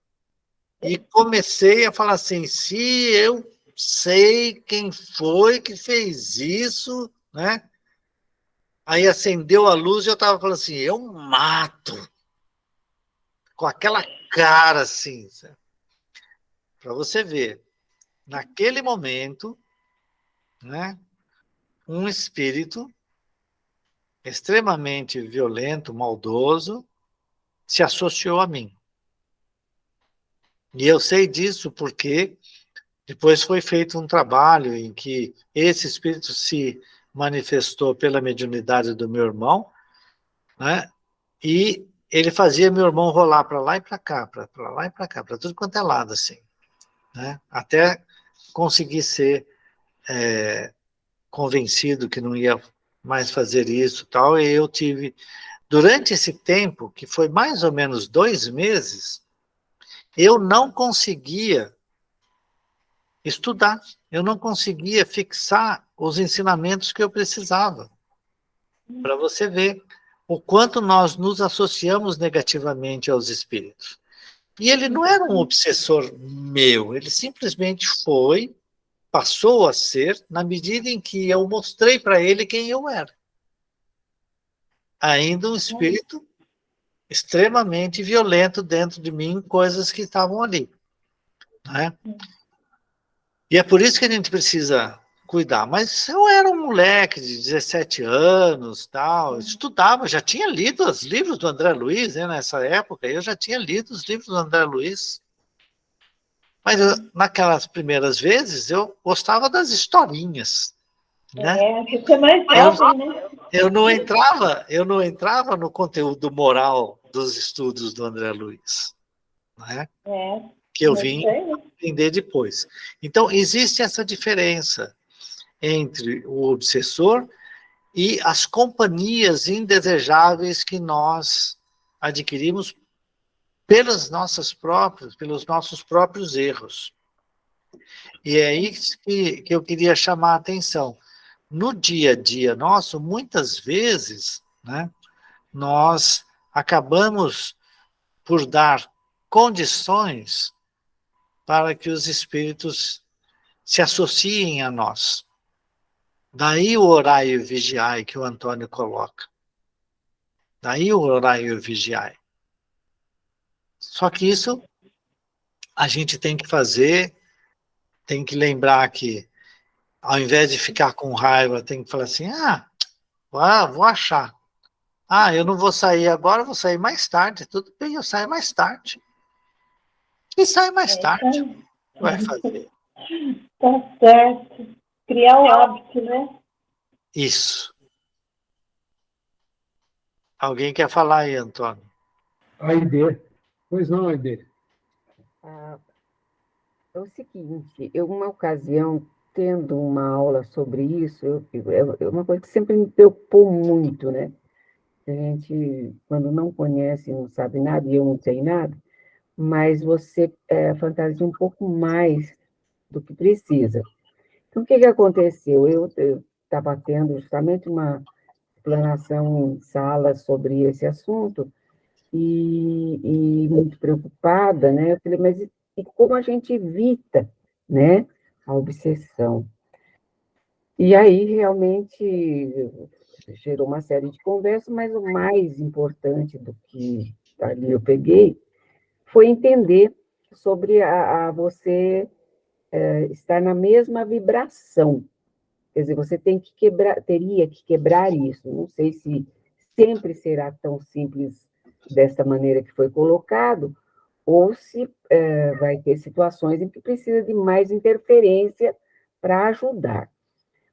E comecei a falar assim, se eu sei quem foi que fez isso, né? Aí acendeu a luz e eu estava falando assim, eu mato. Com aquela cara assim, para você ver. Naquele momento, né, um espírito extremamente violento, maldoso, se associou a mim. E eu sei disso porque depois foi feito um trabalho em que esse espírito se manifestou pela mediunidade do meu irmão, né? E ele fazia meu irmão rolar para lá e para cá, para lá e para cá, para tudo quanto é lado, assim, né? Até conseguir ser convencido que não ia mais fazer isso, tal. E eu tive, durante esse tempo, que foi mais ou menos 2 meses, eu não conseguia estudar, eu não conseguia fixar os ensinamentos que eu precisava, para você ver o quanto nós nos associamos negativamente aos espíritos. E ele não era um obsessor meu, ele simplesmente passou a ser, na medida em que eu mostrei para ele quem eu era. Ainda um espírito extremamente violento dentro de mim, coisas que estavam ali, né? E é por isso que a gente precisa cuidar. Mas eu era um moleque de 17 anos, tal, estudava, já tinha lido os livros do André Luiz, né, nessa época, eu já tinha lido os livros do André Luiz. Mas naquelas primeiras vezes, eu gostava das historinhas, né?
Você é mais jovem, né?
Eu não entrava no conteúdo moral dos estudos do André Luiz, né? Que eu vim entender depois. Então, existe essa diferença entre o obsessor e as companhias indesejáveis que nós adquirimos pelos nossos próprios erros. E é isso que eu queria chamar a atenção. No dia a dia nosso, muitas vezes, né, nós acabamos por dar condições para que os espíritos se associem a nós. Daí o orai e o vigiai que o Antônio coloca. Daí o orai e o vigiai. Só que isso a gente tem que fazer, tem que lembrar que, ao invés de ficar com raiva, tem que falar assim, vou achar. Eu não vou sair agora, vou sair mais tarde. Tudo bem, eu saio mais tarde. E sai mais tarde. O que vai fazer?
Tá certo. Criar o hábito, né?
Isso. Alguém quer falar aí, Antônio?
Aide. Pois não, Aide.
É o seguinte, eu, uma ocasião, tendo uma aula sobre isso, é uma coisa que sempre me preocupou muito, né? A gente, quando não conhece, não sabe nada, e eu não sei nada, mas você fantasia um pouco mais do que precisa. Então, o que aconteceu? Eu estava tendo justamente uma explanação em sala sobre esse assunto, e muito preocupada, né? Eu falei, mas e como a gente evita, né, a obsessão? E aí, realmente, gerou uma série de conversas, mas o mais importante do que ali eu peguei foi entender sobre você estar na mesma vibração. Quer dizer, você teria que quebrar isso. Não sei se sempre será tão simples dessa maneira que foi colocado, ou se vai ter situações em que precisa de mais interferência para ajudar.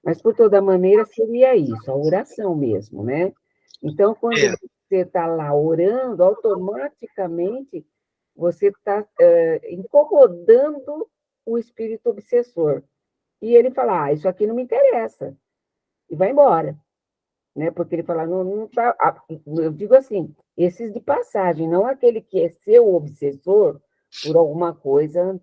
Mas, por toda maneira, seria isso, a oração mesmo, né? Então, quando você está lá orando, automaticamente você está incomodando o espírito obsessor. E ele fala, isso aqui não me interessa, e vai embora. Né? Porque ele fala, não tá, eu digo assim, esses de passagem, não aquele que é seu obsessor por alguma coisa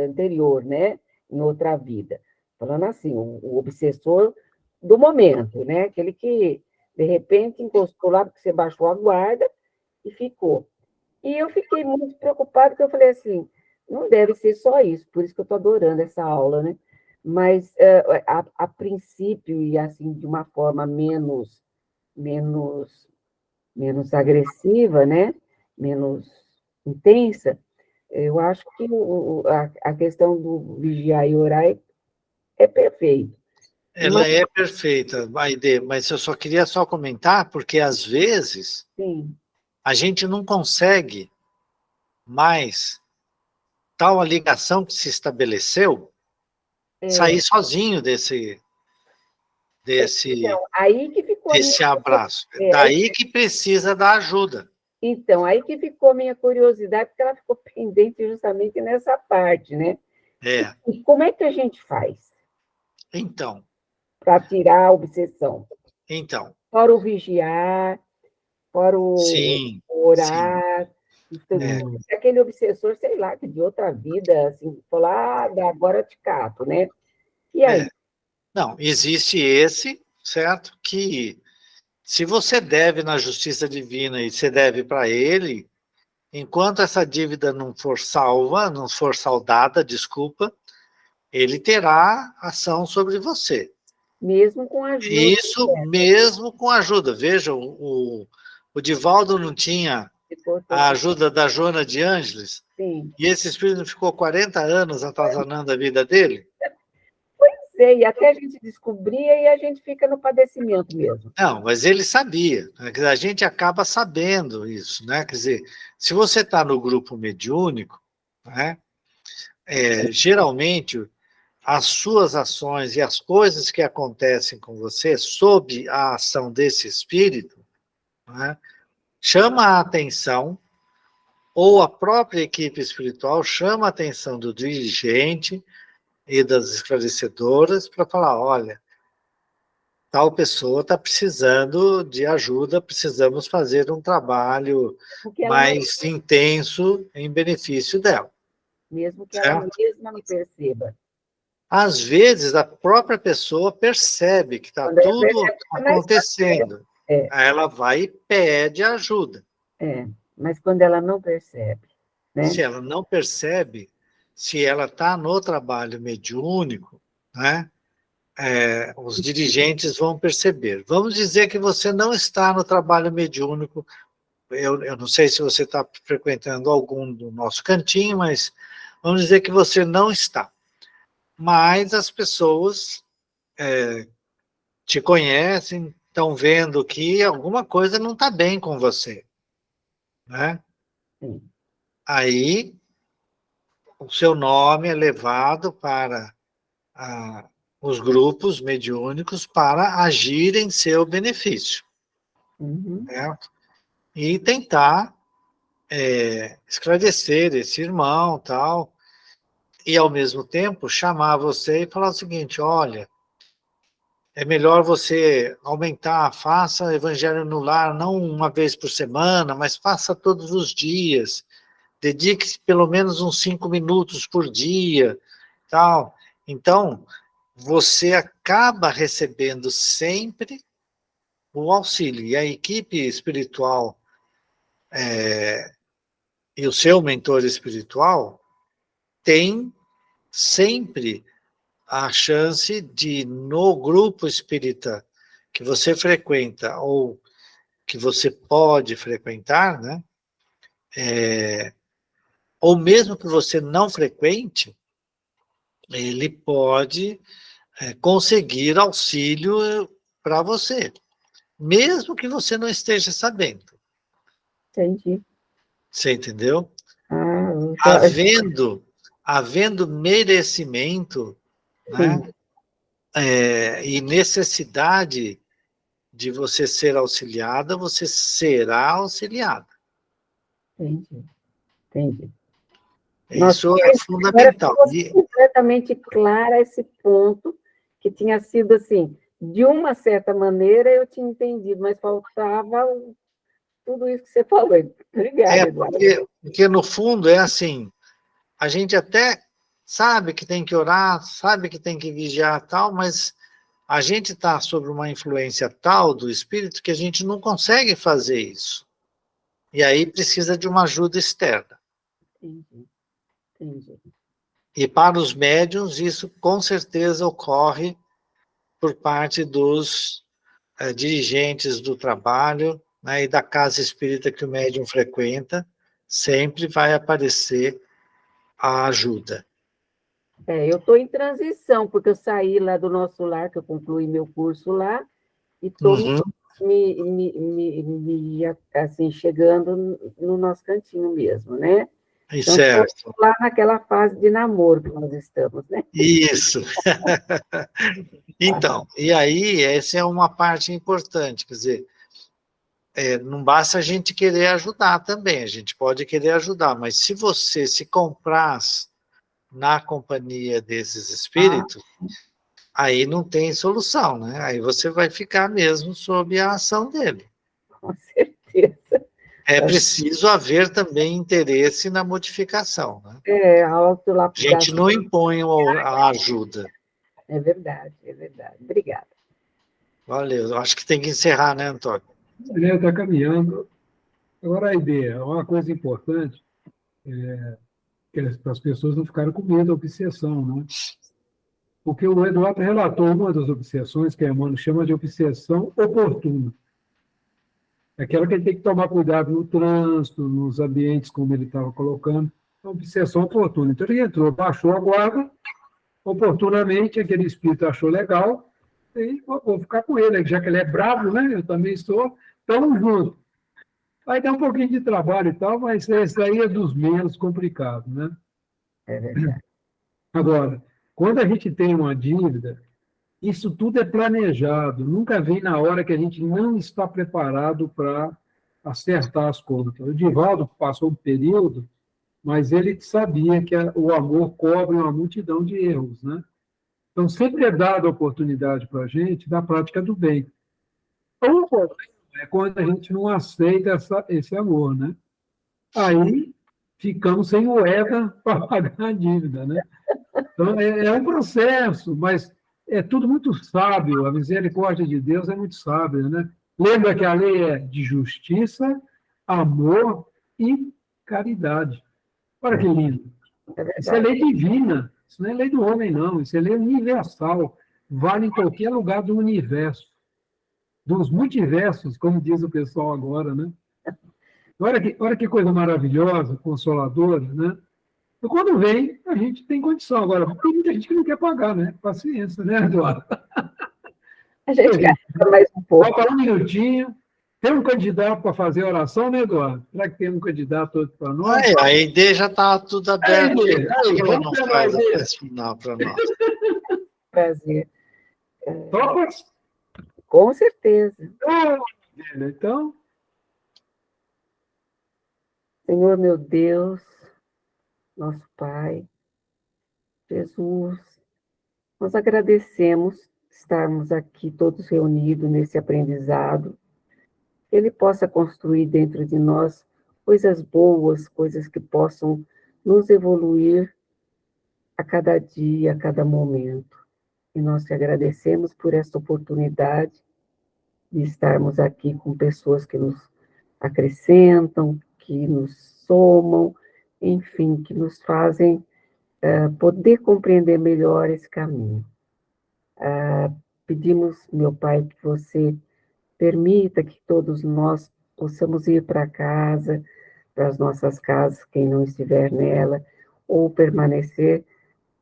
anterior, né? Em outra vida. Falando assim, o obsessor do momento, né? Aquele que, de repente, encostou lá porque você baixou a guarda e ficou. E eu fiquei muito preocupada, porque eu falei assim, não deve ser só isso, por isso que eu estou adorando essa aula, né? Mas, a princípio, e assim, de uma forma menos agressiva, né? Menos intensa, eu acho que a questão do vigiar e orar é perfeito.
Ela é perfeita, Aide, mas eu só queria comentar, porque às vezes
Sim.
A gente não consegue mais tal a ligação que se estabeleceu sair sozinho desse
então, aí que ficou
abraço. Daí que precisa da ajuda.
Então, aí que ficou a minha curiosidade, porque ela ficou pendente justamente nessa parte, né? E como é que a gente faz?
Então.
Para tirar a obsessão.
Então.
Fora o vigiar, fora o orar. Então, aquele obsessor, sei lá, que de outra vida, assim, falar, agora te cato, né? E aí?
Não, existe esse, certo? Que se você deve na justiça divina e você deve para ele, enquanto essa dívida não for salva, não for saldada, desculpa, ele terá ação sobre você.
Mesmo com ajuda.
Isso, mesmo com ajuda. Veja, o Divaldo não tinha a ajuda da Joana de Ângeles?
Sim.
E esse espírito ficou 40 anos atazanando a vida dele?
Pois é, e até a gente descobria e a gente fica no padecimento mesmo.
Não, mas ele sabia. A gente acaba sabendo isso, né? Quer dizer, se você está no grupo mediúnico, né? geralmente, as suas ações e as coisas que acontecem com você, sob a ação desse espírito, né, chama a atenção, ou a própria equipe espiritual chama a atenção do dirigente e das esclarecedoras para falar, olha, tal pessoa está precisando de ajuda, precisamos fazer um trabalho mais intenso em benefício dela.
Mesmo que ela mesma não perceba.
Às vezes, a própria pessoa percebe que está tudo acontecendo. Aí ela vai e pede ajuda.
Mas quando ela não percebe, né?
Se ela não percebe, se ela está no trabalho mediúnico, né? Os dirigentes vão perceber. Vamos dizer que você não está no trabalho mediúnico. Eu não sei se você está frequentando algum do nosso cantinho, mas vamos dizer que você não está. Mas as pessoas te conhecem, estão vendo que alguma coisa não está bem com você, né?
Sim.
Aí, o seu nome é levado para os grupos mediúnicos para agir em seu benefício, certo? E tentar esclarecer esse irmão, tal, e ao mesmo tempo chamar você e falar o seguinte, olha, é melhor você aumentar, faça evangelho no lar, não uma vez por semana, mas faça todos os dias, dedique-se pelo menos uns 5 minutos por dia, tal. Então, você acaba recebendo sempre o auxílio, e a equipe espiritual e o seu mentor espiritual tem sempre a chance de, no grupo espírita que você frequenta, ou que você pode frequentar, né? Ou mesmo que você não frequente, ele pode conseguir auxílio para você, mesmo que você não esteja sabendo.
Entendi.
Você entendeu?
Então,
havendo merecimento, né, e necessidade de você ser auxiliada, você será auxiliada.
Entendi.
Isso é fundamental.
Ficou completamente clara esse ponto, que tinha sido assim, de uma certa maneira eu tinha entendido, mas faltava tudo isso que você falou. Obrigada, Eduardo.
Porque no fundo é assim, a gente até sabe que tem que orar, sabe que tem que vigiar tal, mas a gente está sob uma influência tal do espírito que a gente não consegue fazer isso. E aí precisa de uma ajuda externa.
Entendi.
E para os médiuns, isso com certeza ocorre por parte dos dirigentes do trabalho, né, e da casa espírita que o médium frequenta, sempre vai aparecer a ajuda.
Eu estou em transição, porque eu saí lá do nosso lar, que eu concluí meu curso lá, e estou assim, chegando no nosso cantinho mesmo, né? Então,
certo.
Lá naquela fase de namoro que nós estamos, né?
Isso. Então, e aí, essa é uma parte importante, quer dizer, não basta a gente querer ajudar também, a gente pode querer ajudar, mas se você se compraz na companhia desses espíritos, aí não tem solução, né? Aí você vai ficar mesmo sob a ação dele.
Com certeza.
É preciso haver também interesse na modificação, né?
A
gente não impõe a ajuda.
É verdade. Obrigada.
Valeu, eu acho que tem que encerrar, né, Antônio?
Está caminhando. Agora, a ideia, uma coisa importante, que as pessoas não ficaram com medo da obsessão, né? Porque o Eduardo relatou uma das obsessões que a Emmanuel chama de obsessão oportuna. Aquela que ele tem que tomar cuidado no trânsito, nos ambientes, como ele estava colocando, uma obsessão oportuna. Então, ele entrou, baixou a guarda, oportunamente, aquele espírito achou legal, e vou ficar com ele, já que ele é bravo, né? Eu também estou, estamos juntos. Vai dar um pouquinho de trabalho e tal, mas esse aí é dos menos complicados, né?
É verdade.
Agora, quando a gente tem uma dívida, isso tudo é planejado, nunca vem na hora que a gente não está preparado para acertar as contas. O Divaldo passou um período, mas ele sabia que o amor cobre uma multidão de erros, né? Então, sempre é dada a oportunidade para a gente da prática do bem. O problema é quando a gente não aceita esse amor, né? Aí ficamos sem moeda para pagar a dívida, né? Então, é um processo, mas é tudo muito sábio. A misericórdia de Deus é muito sábia, né? Lembra que a lei é de justiça, amor e caridade. Olha que lindo. Isso é lei divina. Isso não é lei do homem, não. Isso é lei universal. Vale em qualquer lugar do universo. Dos multiversos, como diz o pessoal agora, né? Olha que coisa maravilhosa, consoladora, né? E quando vem, a gente tem condição. Agora, tem muita gente que não quer pagar, né? Paciência, né, Eduardo?
A gente gasta mais um pouco.
Só para um minutinho. Tem um candidato para fazer a oração, né, Eduardo? Será que tem um candidato outro para nós?
A ED já está tudo aberto. Por que ela
vamos
não
pegar
faz
a
a
ED.
prece final para nós?
Prazer.
Topas?
Com certeza.
Então,
Senhor meu Deus, nosso Pai, Jesus, nós agradecemos estarmos aqui todos reunidos nesse aprendizado, que Ele possa construir dentro de nós coisas boas, coisas que possam nos evoluir a cada dia, a cada momento. E nós te agradecemos por esta oportunidade de estarmos aqui com pessoas que nos acrescentam, que nos somam, enfim, que nos fazem poder compreender melhor esse caminho. Pedimos, meu Pai, que você permita que todos nós possamos ir para casa, para as nossas casas, quem não estiver nela, ou permanecer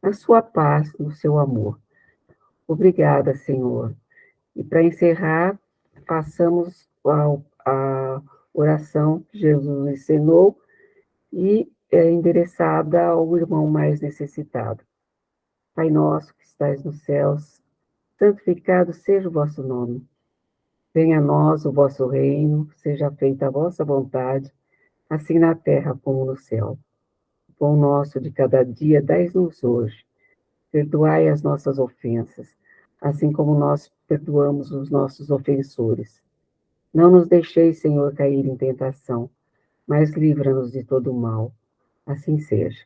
na sua paz, no seu amor. Obrigada, Senhor. E para encerrar, façamos a oração que Jesus ensinou e é endereçada ao irmão mais necessitado. Pai nosso que estais nos céus, santificado seja o vosso nome. Venha a nós o vosso reino, seja feita a vossa vontade, assim na terra como no céu. O pão nosso de cada dia dai-nos hoje. Perdoai as nossas ofensas, assim como nós perdoamos os nossos ofensores. Não nos deixeis, Senhor, cair em tentação, mas livra-nos de todo o mal. Assim seja.